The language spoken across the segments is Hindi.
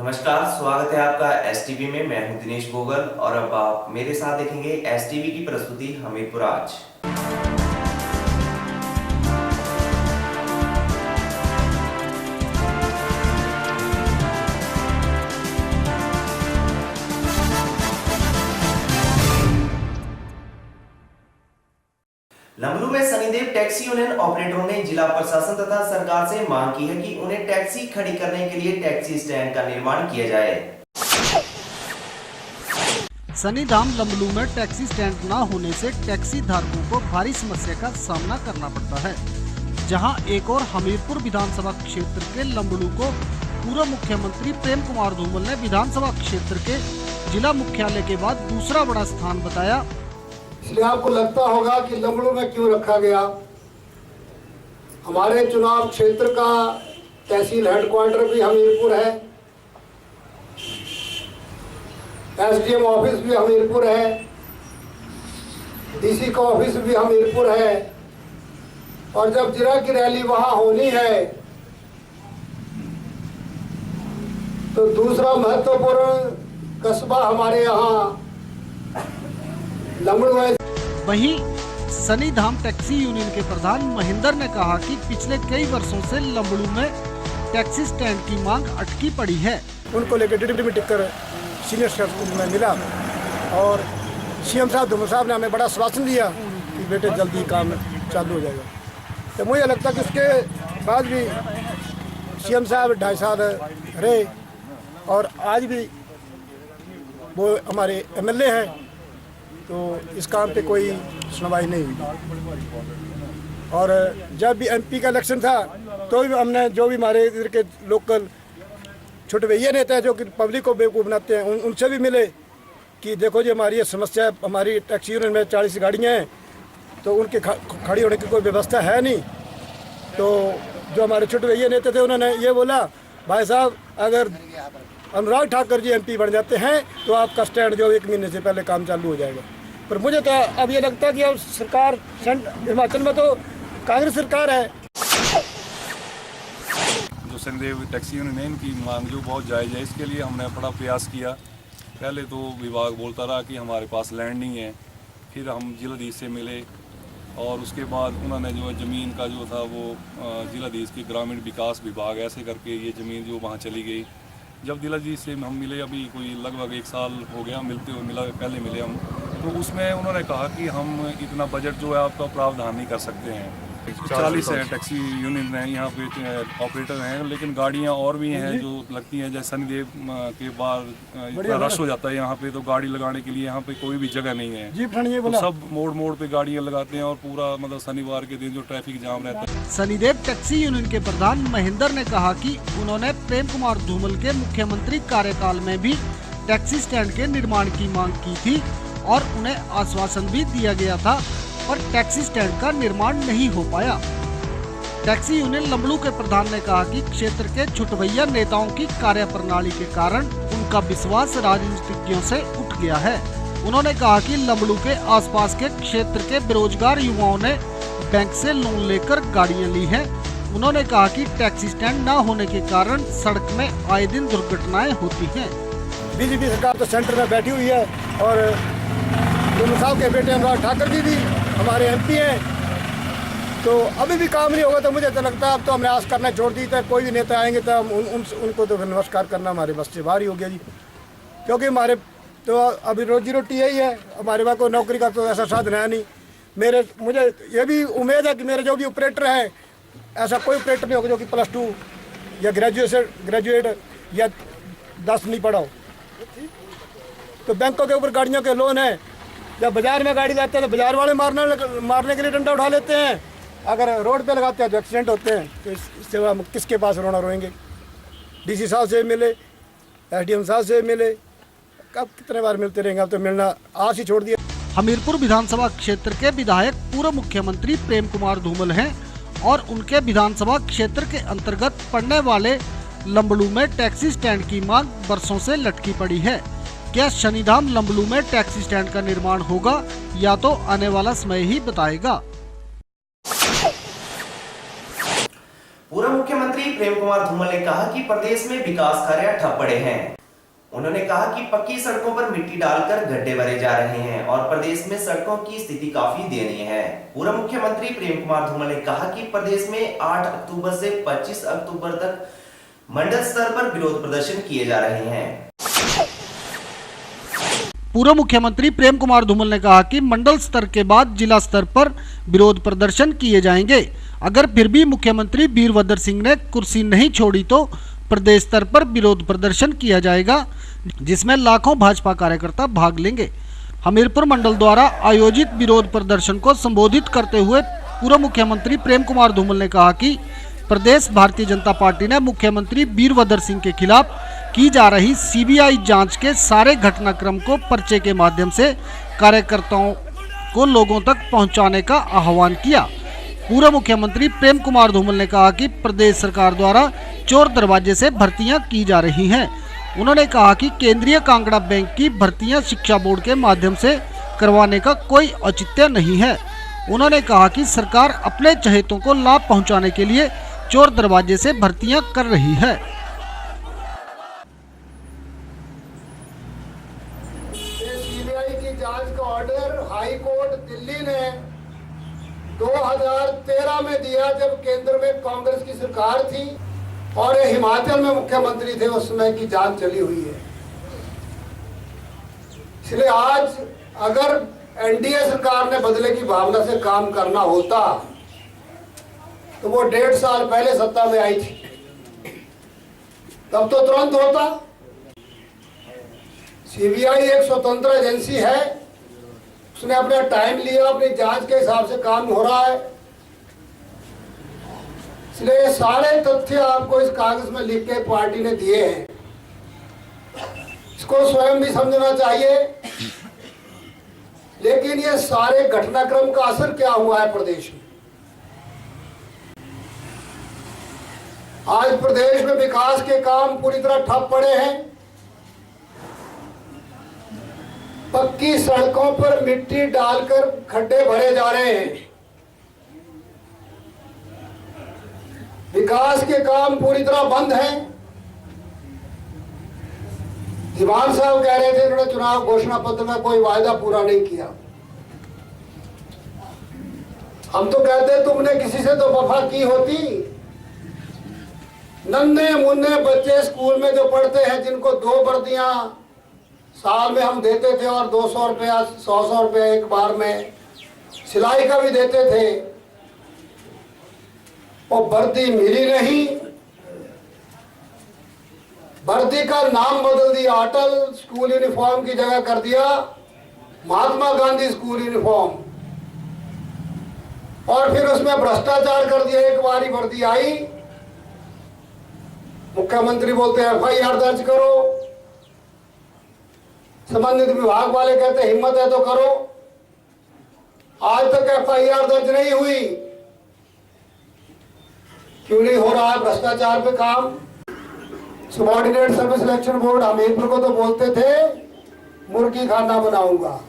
नमस्कार, स्वागत है आपका एसटीवी में। मैं हूं दिनेश गोगल और अब आप मेरे साथ देखेंगे एसटीवी की प्रस्तुति हमीरपुर आज। लंबलू में शनिदेव टैक्सी यूनियन ऑपरेटरों ने जिला प्रशासन तथा सरकार से मांग की है कि उन्हें टैक्सी खड़ी करने के लिए टैक्सी स्टैंड का निर्माण किया जाए। शनिधाम लंबलू में टैक्सी स्टैंड न होने से टैक्सी धारकों को भारी समस्या का सामना करना पड़ता है। जहां एक और हमीरपुर विधानसभा क्षेत्र के लंबलू को पूर्व मुख्यमंत्री प्रेम कुमार धूमल ने विधानसभा क्षेत्र के जिला मुख्यालय के बाद दूसरा बड़ा स्थान बताया। इसलिए आपको लगता होगा कि लंबलू में क्यों रखा गया। हमारे चुनाव क्षेत्र का तहसील हेडक्वार्टर भी हमीरपुर है, एसडीएम ऑफिस भी हमीरपुर है, डीसी का ऑफिस भी हमीरपुर है और जब जिला की रैली वहां होनी है तो दूसरा महत्वपूर्ण कस्बा हमारे यहाँ लंबलू है। वहीं शनिधाम टैक्सी यूनियन के प्रधान महेंद्र ने कहा कि पिछले कई वर्षों से लंबलू में टैक्सी स्टैंड की मांग अटकी पड़ी है। उनको लेकर डिप्टी में टिककर सीनियर स्कूल में मिला और सीएम साहब धूमल साहब ने हमें बड़ा आश्वासन दिया कि बेटे जल्दी काम चालू हो जाएगा। तो मुझे लगता है कि उसके बाद भी सीएम साहब 2.5 साल रहे और आज भी वो हमारे एमएलए हैं, तो इस काम पे कोई सुनवाई नहीं हुई। और जब भी एमपी का इलेक्शन था तो भी हमने जो भी हमारे इधर के लोकल छोटे भैया नेता हैं जो कि पब्लिक को बेवकूफ़ बनाते हैं, उनसे भी मिले कि देखो जी हमारी ये समस्या है, हमारी टैक्सी यूनियन में 40 गाड़ियाँ हैं तो उनके खड़ी होने की कोई व्यवस्था है नहीं। तो जो हमारे छोटे भैया नेता थे उन्होंने ये बोला, भाई साहब अगर अनुराग ठाकुर जी एमपी बन जाते हैं तो आपका स्टैंड जो 1 महीने से पहले काम चालू हो जाएगा। पर मुझे तो अब ये लगता है कि अब सरकार हिमाचल में तो कांग्रेस सरकार है। जो शनिदेव टैक्सी यूनियन है इनकी मांग जो बहुत जायज़ है, इसके लिए हमने बड़ा प्रयास किया। पहले तो विभाग बोलता रहा कि हमारे पास लैंड नहीं है, फिर हम जिलाधीश से मिले और उसके बाद उन्होंने जो ज़मीन का जो था वो जिलाधीश के ग्रामीण विकास विभाग ऐसे करके ये ज़मीन जो वहाँ चली गई। जब जिलाधीश से हम मिले, अभी कोई लगभग 1 साल हो गया मिलते हुए, पहले मिले हम, तो उसमें उन्होंने कहा कि हम इतना बजट जो है आपका प्रावधान नहीं कर सकते हैं। 40 है टैक्सी यूनियन है यहाँ पे ऑपरेटर हैं, लेकिन गाड़ियाँ और भी हैं जो लगती हैं। जैसे शनिदेव के बाद इतना रश हो जाता है यहाँ पे, तो गाड़ी लगाने के लिए यहाँ पे कोई भी जगह नहीं है, तो सब मोड़ मोड़ पे गाड़ियाँ लगाते हैं और पूरा मतलब शनिवार के दिन जो ट्रैफिक जाम रहता है। शनिदेव टैक्सी यूनियन के प्रधान महेंद्र ने कहा कि उन्होंने प्रेम कुमार धूमल के मुख्यमंत्री कार्यकाल में भी टैक्सी स्टैंड के निर्माण की मांग की थी और उन्हें आश्वासन भी दिया गया था, पर टैक्सी स्टैंड का निर्माण नहीं हो पाया। टैक्सी यूनियन लंबलू के प्रधान ने कहा कि क्षेत्र के छुटभैया नेताओं की कार्यप्रणाली के कारण उनका विश्वास राजनीतिज्ञों से उठ गया है। उन्होंने कहा कि लंबलू के आसपास के क्षेत्र के बेरोजगार युवाओं ने बैंक से लोन लेकर गाड़ियां ली हैं। उन्होंने कहा कि टैक्सी स्टैंड न होने के कारण सड़क में आए दिन दुर्घटनाएं होती हैं। बीजेपी सरकार तो सेंटर में बैठी हुई है और धूमल साहब के बेटे अनुराग ठाकुर जी भी हमारे एमपी हैं, तो अभी भी काम नहीं होगा। तो मुझे तो लगता है अब तो हमने आस करना छोड़ दी था। कोई भी नेता आएंगे तो हम उनको तो नमस्कार करना हमारे बस से बाहर ही हो गया जी, क्योंकि हमारे तो अभी रोजी रोटी यही है, हमारे पास कोई नौकरी का तो ऐसा साधन है नहीं। मुझे ये भी उम्मीद है कि मेरे जो भी ऑपरेटर हैं, ऐसा कोई ऑपरेटर नहीं होगा जो कि +2 या ग्रेजुएट या 10 नहीं पढ़ा हो। तो बैंकों के ऊपर गाड़ियों के लोन है, जब बाजार में गाड़ी लाते हैं तो बाजार वाले मारने के लिए डंडा उठा लेते हैं, अगर रोड पे लगाते हैं तो एक्सीडेंट होते हैं। तो इससे हम किसके पास रोना रोएंगे। डीसी साहब से मिले, एसडीएम साहब से मिले, कब कितने बार मिलते रहेंगे, अब तो मिलना आस ही छोड़ दिया। हमीरपुर विधानसभा क्षेत्र के विधायक पूर्व मुख्यमंत्री प्रेम कुमार धूमल हैं और उनके विधानसभा क्षेत्र के अंतर्गत पड़ने वाले लंबलू में टैक्सी स्टैंड की मांग वर्षों से लटकी पड़ी है। क्या शनिधाम लंबलू में टैक्सी स्टैंड का निर्माण होगा या तो आने वाला समय ही बताएगा। पूर्व मुख्यमंत्री प्रेम कुमार धूमल ने कहा कि प्रदेश में विकास कार्य ठप पड़े हैं। उन्होंने कहा कि पक्की सड़कों पर मिट्टी डालकर गड्ढे भरे जा रहे हैं और प्रदेश में सड़कों की स्थिति काफी दयनीय है। पूर्व मुख्यमंत्री प्रेम कुमार धूमल ने कहा कि प्रदेश में 8 अक्टूबर से 25 अक्टूबर तक मंडल स्तर पर विरोध प्रदर्शन किए जा रहे हैं। पूर्व मुख्यमंत्री प्रेम कुमार धूमल ने कहा कि मंडल स्तर के बाद जिला स्तर पर विरोध प्रदर्शन किए जाएंगे। अगर फिर भी मुख्यमंत्री वीरभद्र सिंह ने कुर्सी नहीं छोड़ी तो प्रदेश स्तर पर विरोध प्रदर्शन किया जाएगा, जिसमें लाखों भाजपा कार्यकर्ता भाग लेंगे। हमीरपुर मंडल द्वारा आयोजित विरोध प्रदर्शन को संबोधित करते हुए पूर्व मुख्यमंत्री प्रेम कुमार धूमल ने कहा कि प्रदेश भारतीय जनता पार्टी ने मुख्यमंत्री वीरभद्र सिंह के खिलाफ की जा रही सीबीआई जांच के सारे घटनाक्रम को पर्चे के माध्यम से कार्यकर्ताओं को लोगों तक पहुंचाने का आह्वान किया। पूर्व मुख्यमंत्री प्रेम कुमार धूमल ने कहा कि प्रदेश सरकार द्वारा चोर दरवाजे से भर्तियां की जा रही हैं। उन्होंने कहा कि केंद्रीय कांगड़ा बैंक की भर्तियां शिक्षा बोर्ड के माध्यम से करवाने का कोई औचित्य नहीं है। उन्होंने कहा कि सरकार अपने चहेतों को लाभ पहुंचाने के लिए चोर दरवाजे से भर्तियां कर रही है। सीबीआई की जांच का ऑर्डर हाई कोर्ट दिल्ली ने 2013 में दिया, जब केंद्र में कांग्रेस की सरकार थी और हिमाचल में मुख्यमंत्री थे, उस समय की जांच चली हुई है। इसलिए आज अगर एनडीए सरकार ने बदले की भावना से काम करना होता तो वो 1.5 साल पहले सत्ता में आई थी, तब तो तुरंत होता। सीबीआई एक स्वतंत्र एजेंसी है, उसने अपना टाइम लिया, अपनी जांच के हिसाब से काम हो रहा है। इसलिए सारे तथ्य आपको इस कागज में लिख के पार्टी ने दिए हैं, इसको स्वयं भी समझना चाहिए। लेकिन ये सारे घटनाक्रम का असर क्या हुआ है प्रदेश में? आज प्रदेश में विकास के काम पूरी तरह ठप पड़े हैं। पक्की सड़कों पर मिट्टी डालकर खड्डे भरे जा रहे हैं। विकास के काम पूरी तरह बंद हैं। दीवान साहब कह रहे थे इन्होंने चुनाव घोषणा पत्र में कोई वायदा पूरा नहीं किया। हम तो कहते तुमने किसी से तो वफा की होती। नन्हे मुन्ने बच्चे स्कूल में जो पढ़ते हैं, जिनको 2 वर्दियां साल में हम देते थे और 200 रुपया 100 रुपया एक बार में सिलाई का भी देते थे, वो वर्दी मिली नहीं। वर्दी का नाम बदल दिया, अटल स्कूल यूनिफॉर्म की जगह कर दिया महात्मा गांधी स्कूल यूनिफॉर्म, और फिर उसमें भ्रष्टाचार कर दिया। एक बारी वर्दी आई, मुख्यमंत्री बोलते हैं FIR दर्ज करो, संबंधित विभाग वाले कहते हिम्मत है तो करो। आज तक FIR दर्ज नहीं हुई। क्यों नहीं हो रहा है भ्रष्टाचार पे काम? Subordinate service selection board Hamirpur को तो बोलते थे मुर्गी खाना बनाऊंगा।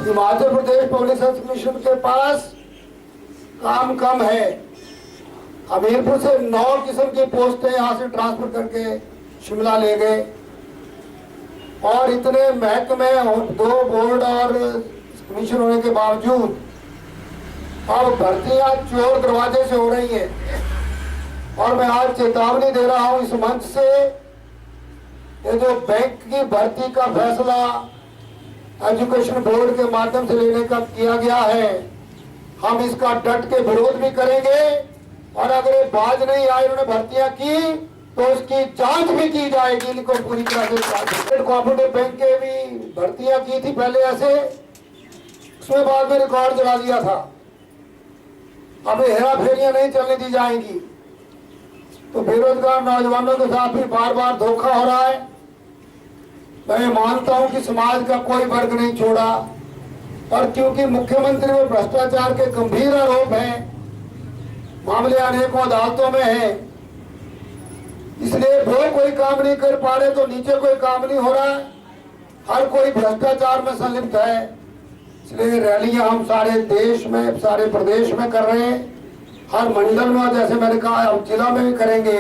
Himachal Pradesh public service commission के पास काम कम है। हमीरपुर से 9 किस्म की पोस्टें यहाँ से ट्रांसफर करके शिमला ले गए, और इतने महकमे और 2 बोर्ड और कमीशन होने के बावजूद अब भर्तियां चोर दरवाजे से हो रही हैं। और मैं आज चेतावनी दे रहा हूं इस मंच से, ये जो बैंक की भर्ती का फैसला एजुकेशन बोर्ड के माध्यम से लेने का किया गया है, हम इसका डट के विरोध भी करेंगे। और अगर ये बाज नहीं आए, उन्होंने भर्तियां की तो उसकी जांच भी की जाएगी, इनको पूरी तरह से। कोऑपरेटिव बैंक के भी भर्तियां की थी पहले ऐसे, उसमें बाद में रिकॉर्ड चला दिया था। अब हेरा फेरियां नहीं चलने दी जाएंगी। तो बेरोजगार नौजवानों के साथ भी बार बार धोखा हो रहा है। मैं मानता हूं कि समाज का कोई वर्ग नहीं छोड़ा, और क्योंकि मुख्यमंत्री में भ्रष्टाचार के गंभीर आरोप हैं, मामले अनेकों अदालतों में है, इसलिए वो कोई काम नहीं कर पा रहे तो नीचे कोई काम नहीं हो रहा है। हर कोई भ्रष्टाचार में संलिप्त है। इसलिए रैलियां हम सारे देश में, सारे प्रदेश में कर रहे हैं। हर मंडल में, जैसे मैंने कहा हम जिला में भी करेंगे।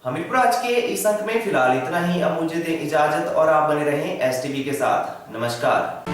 हमीरपुर आज के इस अंक में फिलहाल इतना ही। अब मुझे दें इजाजत और आप बने रहें STV के साथ। नमस्कार।